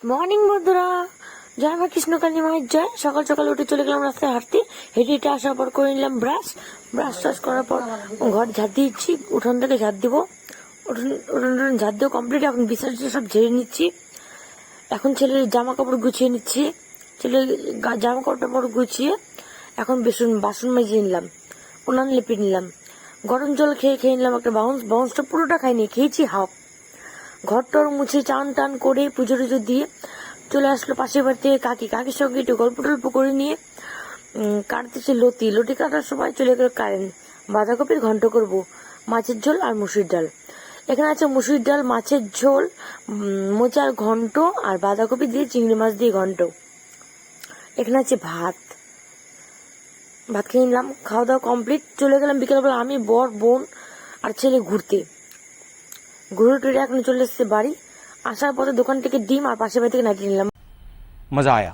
Morning বন্ধুরা, জয় মা কৃষ্ণকালী মায়ের জয়। সকাল সকাল উঠে চলে গেলাম রাস্তায় হাঁটতে। হেঁটে হেঁটে আসার পর করে নিলাম ব্রাশ টাশ করার পর ঘর ঝাড় দিচ্ছি। উঠোন থেকে ঝাড় দিব, উঠোন ঝাড় দেওয়া কমপ্লিট। এখন বিছানা সব ঝেড়ে নিচ্ছি। এখন ছেলের জামা কাপড় গুছিয়ে নিচ্ছি। ছেলের জামা কাপড় গুছিয়ে এখন বাসন মেজে নিলাম, উনান লেপে নিলাম। গরম জল খেয়ে নিলাম একটা বাউন্সটা পুরোটা খাইনি, খেয়েছি হাফ। ঘর টর মুছে চান টান করে পুজো টুজো দিয়ে চলে আসলো পাশের বাড়ি থেকে কাকির সঙ্গে একটু গল্প টল্প করে নিয়ে কাটতেছে লতি কাটার সময় চলে গেল কারেন্ট। বাঁধাকপির ঘন্ট করব, মাছের ঝোল আর মুসুর ডাল। এখানে আছে মুসুর ডাল, মাছের ঝোল, মোচার ঘন্ট আর বাঁধাকপি দিয়ে চিংড়ি মাছ দিয়ে ঘন্ট। এখানে আছে ভাত খেয়ে নিলাম। খাওয়া দাওয়া কমপ্লিট। চলে গেলাম বিকেলবেলা আমি, বর, বোন আর ছেলে ঘুরতে এখন চলে এসেছে বাড়ি। আসার পথে দোকান থেকে ডিম আর পাশের বাড়ি থেকে নাইটি নিলাম। मजा आया।